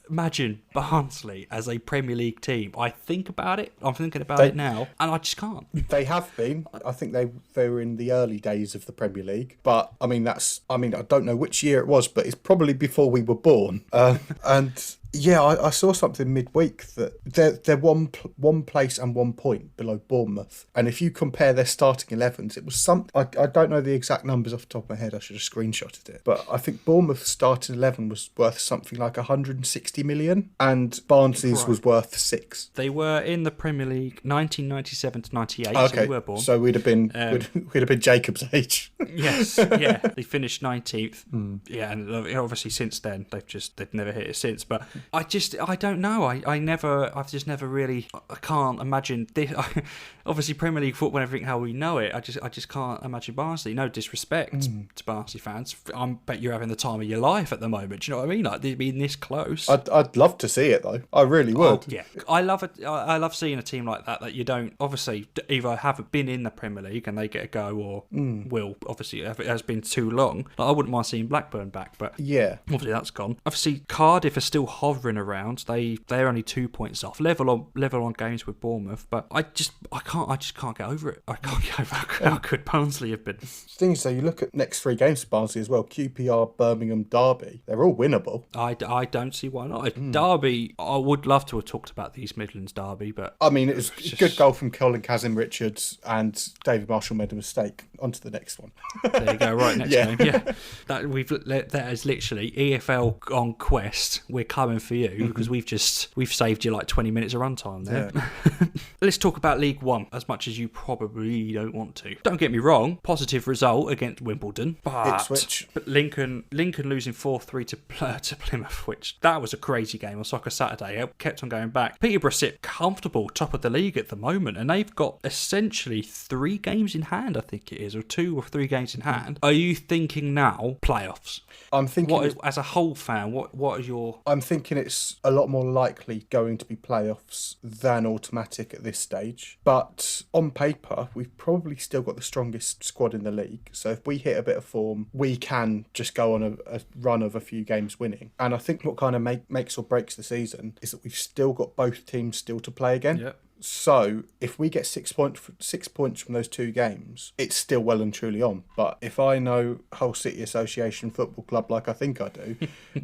imagine Barnsley as a Premier League team. I think about it. I'm thinking about it now, and I just can't. They have been. I think they were in the early days of the Premier League, but I don't know which year it was, but it's probably before we were born. And yeah, I saw something midweek that they're one place and 1 point below Bournemouth. And if you compare their starting 11s, it was some. I don't know the exact numbers off the top of my head. I should have screenshotted it. But I think Bournemouth's starting 11 was worth something like 160 million, and Barnsley's was worth 6. They were in the Premier League 1997 to 98. Okay, so we were born. So we'd have been Jacob's age. Yes, yeah. They finished 19th. Yeah, and obviously since then they've never hit it since. But I don't know. I've just never really. I can't imagine this. Obviously, Premier League football and everything how we know it. I just can't imagine Barnsley. No disrespect to Barnsley fans. I bet you're having the time of your life at the moment. Do you know what I mean? Like being this close. I'd love to see it though. I really would. Oh, yeah, I love it. I love seeing a team like that you don't obviously either haven't been in the Premier League and they get a go, or will. Obviously, if it has been too long. Like, I wouldn't mind seeing Blackburn back, but yeah, obviously that's gone. Obviously, Cardiff are still hovering around. They're only 2 points off, level on games with Bournemouth. But I just can't get over it. I can't get over how good Barnsley have been. The thing is, though, you look at next 3 games for Barnsley as well. QPR, Birmingham, Derby. They're all winnable. I don't see why not. Derby, I would love to have talked about the East Midlands Derby, but I mean, it was a good goal from Colin Kazim-Richards, and David Marshall made a mistake. On to the next one. There you go. Right, next game. Yeah, that is literally EFL on quest. We're coming for you because we've saved you like 20 minutes of runtime there. Yeah. Let's talk about League One as much as you probably don't want to. Don't get me wrong, positive result against Wimbledon, but Ipswich. Lincoln losing 4-3 to Plymouth, which that was a crazy game on Soccer Saturday. It kept on going back. Peterborough sit comfortable top of the league at the moment, and they've got essentially 3 games in hand, I think it is, or 2 or 3 games in hand. Are you thinking now playoffs? I'm thinking as a whole fan, what are your? I'm thinking it's a lot more likely going to be playoffs than automatic at this stage. But on paper, we've probably still got the strongest squad in the league. So if we hit a bit of form, we can just go on a run of a few games winning. And I think what kind of makes or breaks the season is that we've still got both teams still to play again. Yep. So if we get 6 points from those 2 games, it's still well and truly on. But if I know Hull City Association Football Club like I think I do,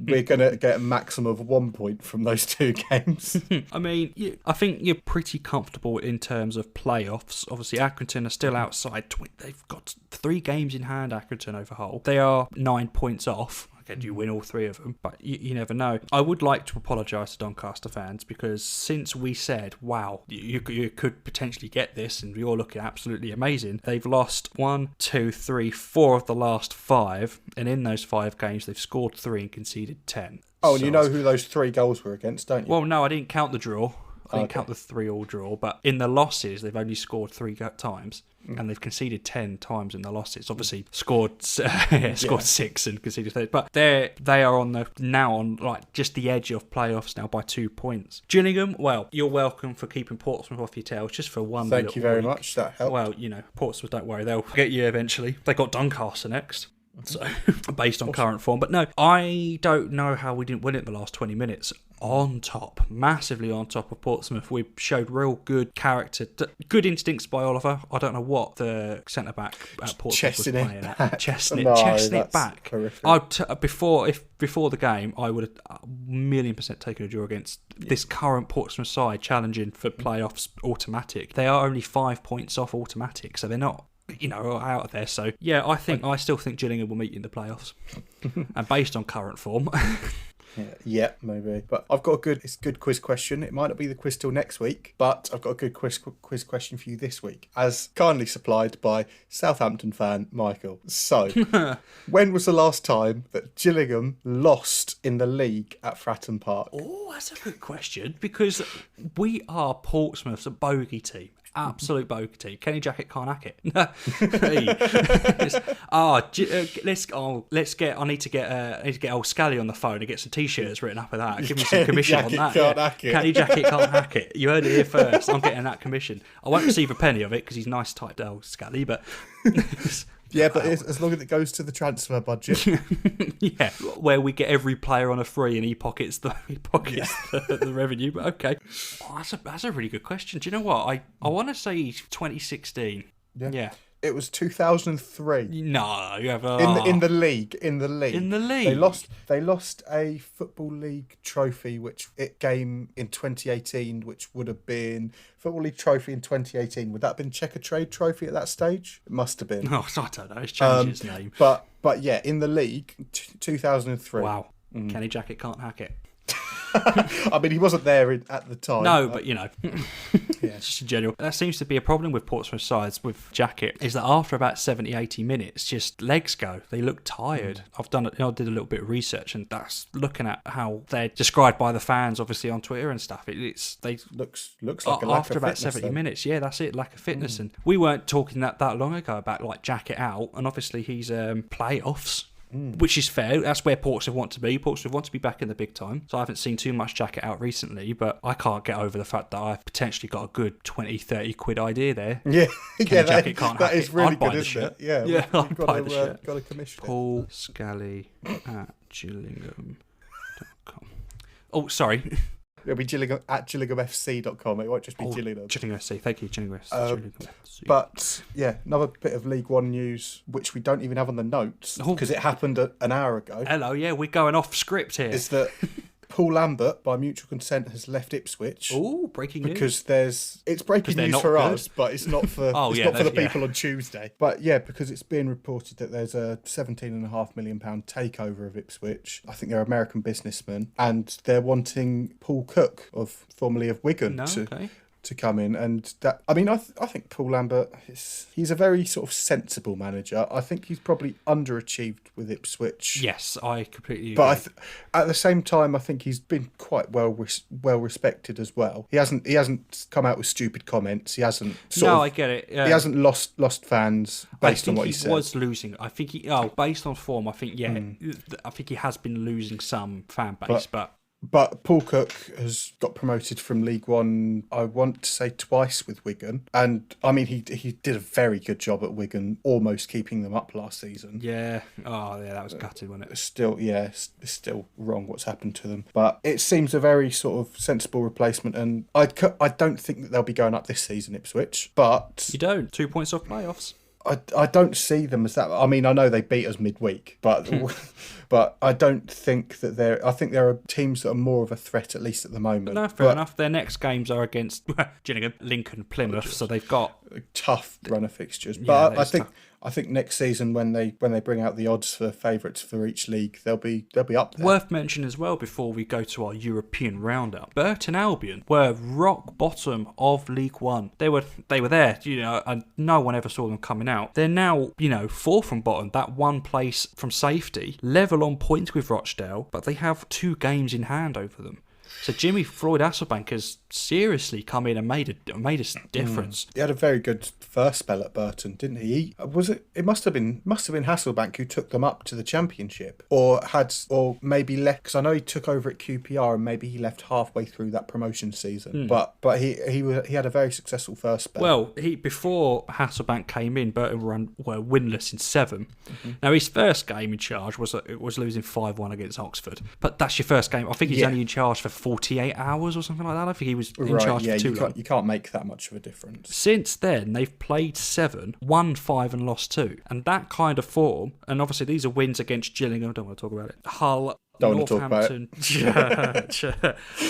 we're going to get a maximum of 1 point from those 2 games. I mean, I think you're pretty comfortable in terms of playoffs. Obviously, Accrington are still outside. They've got 3 games in hand, Accrington over Hull. They are 9 points off. Do you win all 3 of them? But you never know. I would like to apologise to Doncaster fans because since we said, wow, you could potentially get this and you're looking absolutely amazing, they've lost 1, 2, 3, 4 of the last 5. And in those 5 games, they've scored 3 and conceded 10. Oh, and you know who those 3 goals were against, don't you? Well, no, I didn't count the draw. I didn't count the 3-all draw, but in the losses, they've only scored 3 times, and they've conceded 10 times in the losses. Obviously, scored 6 and conceded 30. But they are on like just the edge of playoffs now by 2 points. Gillingham, well, you're welcome for keeping Portsmouth off your tail just for one. Thank you very week. Much. That helped. Well, Portsmouth, don't worry, they'll get you eventually. They got Doncaster next. So, based on current form. But no, I don't know how we didn't win it in the last 20 minutes. Massively on top of Portsmouth. We showed real good character, good instincts by Oliver. I don't know what the centre-back at Portsmouth was playing at. Chesting it back. Before the game, I would have 1,000,000% taken a draw against this current Portsmouth side challenging for playoffs automatic. They are only 5 points off automatic, so they're not out of there. So yeah, I still think Gillingham will meet you in the playoffs. And based on current form. Yeah, maybe. But I've got it's a good quiz question. It might not be the quiz till next week, but I've got a good quiz question for you this week, as kindly supplied by Southampton fan Michael. So, when was the last time that Gillingham lost in the league at Fratton Park? Oh, that's a good question, because we are Portsmouth's bogey team. Absolute bogey team. Kenny Jackett can't hack it. I need to get old Scally on the phone and get some t-shirts written up with that. Give me some commission on that. Kenny Jackett can't hack it. You heard it here first. I'm getting that commission. I won't receive a penny of it because he's nice typed old Scally, but yeah, but as long as it goes to the transfer budget. Yeah, where we get every player on a free and he pockets the revenue. But okay, that's a really good question. Do you know what? I want to say 2016. Yeah. It was 2003. No, you have in the league. They lost a football league trophy, game in 2018, which would have been football league trophy in 2018. Would that have been Checker Trade Trophy at that stage? It must have been. Oh, I don't know. It's changed its name. But yeah, in the league, 2003. Wow. Kenny Jackett can't hack it. I mean, he wasn't there at the time. No, but you know, it's just in general. That seems to be a problem with Portsmouth sides with Jackett, is that after about 70, 80 minutes, just legs go. They look tired. I did a little bit of research, and that's looking at how they're described by the fans, obviously on Twitter and stuff. They looks like a lack after of about fitness, 70 minutes. Yeah, that's it, lack of fitness. And we weren't talking that long ago about like Jackett out, and obviously he's playoffs. Which is fair. That's where Portsmouth want to be. Portsmouth want to be back in the big time. So I haven't seen too much Jackett out recently, but I can't get over the fact that I've potentially got a good 20, 30 quid idea there. Yeah, Jackett can't that hack is it. really I'd buy good, the isn't shirt. it? Yeah, Yeah, I'd buy the shirt. Got a commission. Paul Scally at Gillingham.com. Oh, sorry. It'll be Gillingham at GillinghamFC.com. It won't just be Gillingham. Gillingham FC. Thank you, Gillingham FC. But yeah, another bit of League One news, which we don't even have on the notes because it happened an hour ago. Hello, yeah, we're going off script here. Is that Paul Lambert, by mutual consent, has left Ipswich. Oh, breaking news. Because it's breaking news for us, but it's not for the people on Tuesday. But yeah, because it's being reported that there's a £17.5 million takeover of Ipswich. I think they're American businessmen, and they're wanting Paul Cook, formerly of Wigan, to come in. And that, I mean, I think Paul Lambert, he's a very sort of sensible manager. I think he's probably underachieved with Ipswich. Yes, I completely agree. But at the same time, I think he's been quite well respected as well. He hasn't come out with stupid comments. He hasn't. I get it. Yeah. He hasn't lost fans based on what he said. I think he was losing. I think based on form, I think I think he has been losing some fan base, But Paul Cook has got promoted from League One, I want to say twice with Wigan. And, I mean, he did a very good job at Wigan, almost keeping them up last season. Yeah. Oh, yeah, that was gutted, wasn't it? It's still wrong what's happened to them. But it seems a very sort of sensible replacement. And I don't think that they'll be going up this season, Ipswich. But... You don't? 2 points off playoffs? I don't see them as that. I mean, I know they beat us midweek, but I don't think that I think there are teams that are more of a threat, at least at the moment. No, fair enough. Their next games are against Gillingham, Lincoln, Plymouth, so they've got a tough run of fixtures. But I think next season when they bring out the odds for favourites for each league, they'll be up there. Worth mentioning as well before we go to our European roundup, Burton Albion were rock bottom of League One. They were there, and no one ever saw them coming out. They're now, fourth from bottom, that one place from safety, level on points with Rochdale, but they have 2 games in hand over them. So Jimmy Floyd Hasselbank has seriously come in and made a difference. He had a very good first spell at Burton, didn't he? It must have been Hasselbank who took them up to the Championship, or maybe left, because I know he took over at QPR and maybe he left halfway through that promotion season. But he had a very successful first spell. Well, before Hasselbank came in, Burton were winless in 7. Mm-hmm. Now his first game in charge was losing 5-1 against Oxford, but that's your first game. I think he's only in charge for 48 hours or something like that. I think he was in charge for too long. You can't make that much of a difference. Since then, they've played 7, won 5 and lost 2. And that kind of form, and obviously these are wins against Gillingham, I don't want to talk about it, Hull, Northampton,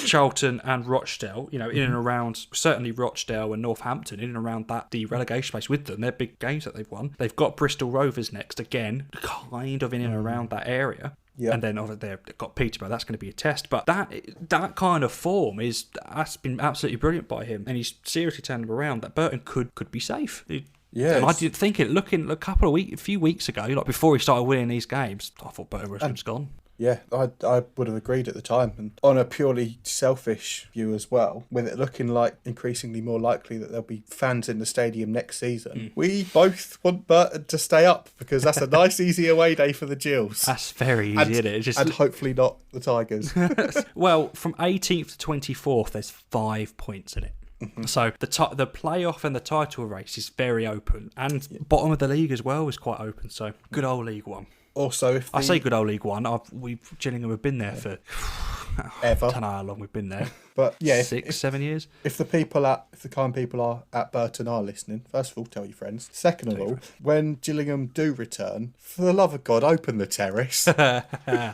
Charlton and Rochdale, in and around, certainly Rochdale and Northampton, in and around the relegation space with them. They're big games that they've won. They've got Bristol Rovers next, again, kind of in and around that area. Yeah. And then obviously they've got Peterborough. That's going to be a test. But that kind of form that's been absolutely brilliant by him, and he's seriously turned them around. That Burton could be safe. Yeah, and I didn't think it. Looking a few weeks ago, like before he started winning these games, I thought Burton was just gone. Yeah, I would have agreed at the time. And on a purely selfish view as well, with it looking like increasingly more likely that there'll be fans in the stadium next season, we both want Burton to stay up because that's a nice, easy away day for the Gills. That's very easy, isn't it? And hopefully not the Tigers. Well, from 18th to 24th, there's 5 points in it. So the playoff and the title race is very open, and bottom of the league as well is quite open. So good old League One. Also, I say good old League One. Gillingham have been there for ever. I don't know how long we've been there. But yeah, 7 years. If the kind people are at Burton are listening, first of all, tell your friends. Second of all, when Gillingham do return, for the love of God, open the terrace.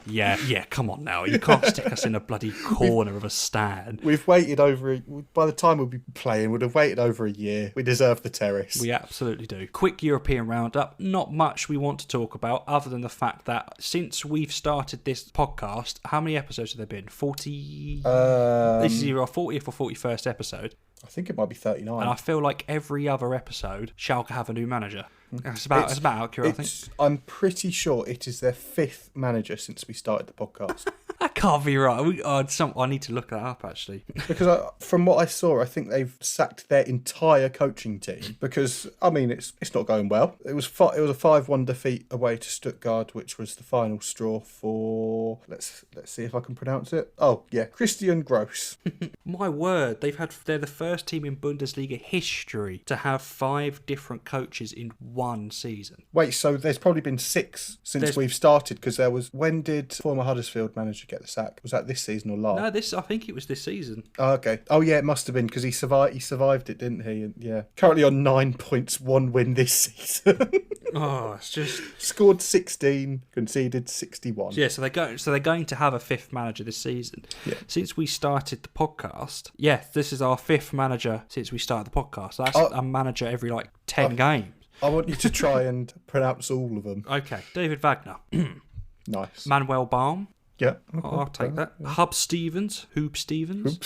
yeah, come on now. You can't stick us in a bloody corner of a stand. We've waited by the time we'll be playing, we'd have waited over a year. We deserve the terrace. We absolutely do. Quick European roundup. Not much we want to talk about other than the fact that since we've started this podcast, how many episodes have there been? 40? This is either our 40th or 41st episode. I think it might be 39. And I feel like every other episode, Schalke have a new manager. It's about accurate, I think. I'm pretty sure it is their 5th manager since we started the podcast. That can't be right. I need to look that up, actually. Because from what I saw, I think they've sacked their entire coaching team. Because, I mean, it's not going well. It was a 5-1 defeat away to Stuttgart, which was the final straw for... Let's see if I can pronounce it. Oh, yeah. Christian Gross. My word. They're the first team in Bundesliga history to have 5 different coaches in one season. Wait, so there's probably been 6 since we've started, because when did former Huddersfield manager get the sack? Was that this season or last? No, I think it was this season. Oh, okay. Oh, yeah, it must have been, because he survived it, didn't he? And, yeah. Currently on 9 points, 1 win this season. Oh, it's just... Scored 16, conceded 61. Yeah, so they're going to have a 5th manager this season. Yeah. Since we started the podcast, this is our 5th manager since we started the podcast. That's a manager every, 10 games. I want you to try and pronounce all of them. Okay. David Wagner. Nice. Manuel Baum. Yeah. I'll take that. Yeah. Hoop Stevens. Hoop Stevens.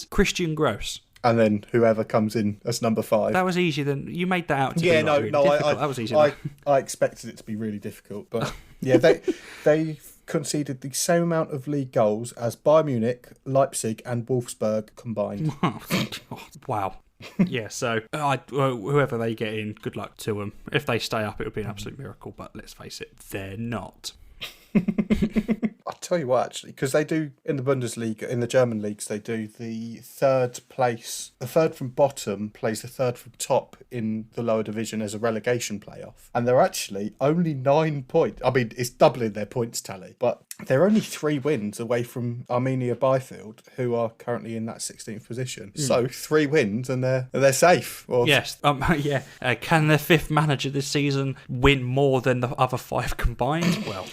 Christian Gross. And then whoever comes in as number 5. That was easy. Then you made that out to be really difficult. That was easy. I expected it to be really difficult. But yeah, they conceded the same amount of league goals as Bayern Munich, Leipzig and Wolfsburg combined. Wow. Yeah, so whoever they get in, good luck to them. If they stay up, it would be an absolute miracle, but let's face it, they're not. I'll tell you what, actually, because they do in the Bundesliga, in the German leagues, they do the third from bottom plays the third from top in the lower division as a relegation playoff. And they're actually only 9 points. I mean, it's doubling their points tally, but they're only 3 wins away from Arminia Bielefeld, who are currently in that 16th position. So 3 wins and they're safe. Yes. Yeah. Can their 5th manager this season win more than the other 5 combined? Well,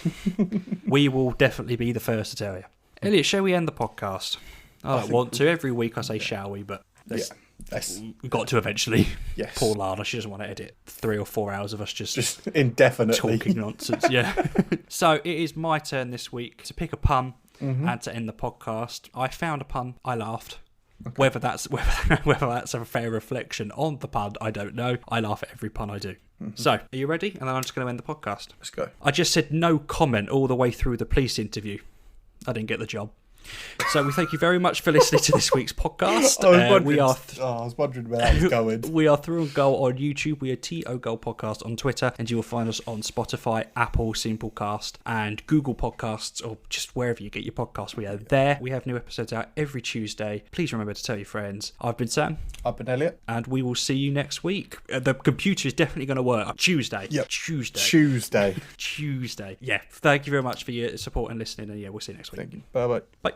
we will definitely be the first to tell you. Elliot, shall we end the podcast? I don't want to. Every week I say shall we, but we've got to eventually. Yes. Poor Lana, she doesn't want to edit 3 or 4 hours of us just indefinitely talking nonsense. Yeah. So it is my turn this week to pick a pun and to end the podcast. I found a pun. I laughed. Okay. Whether that's a fair reflection on the pun, I don't know. I laugh at every pun I do. So, are you ready? And then I'm just going to end the podcast. Let's go. I just said no comment all the way through the police interview. I didn't get the job. So we thank you very much for listening to this week's podcast. I was wondering where that was going. We are Through and Goal on YouTube. We are TO Goal Podcast on Twitter, and you will find us on Spotify, Apple, Simplecast, and Google Podcasts, or just wherever you get your podcasts. We are there. We have new episodes out every Tuesday. Please remember to tell your friends. I've been Sam. I've been Elliot. And we will see you next week. The computer is definitely going to work. Tuesday. Yep. Tuesday. Yeah. Thank you very much for your support and listening, and we'll see you next week. Thank you. Bye-bye. Bye.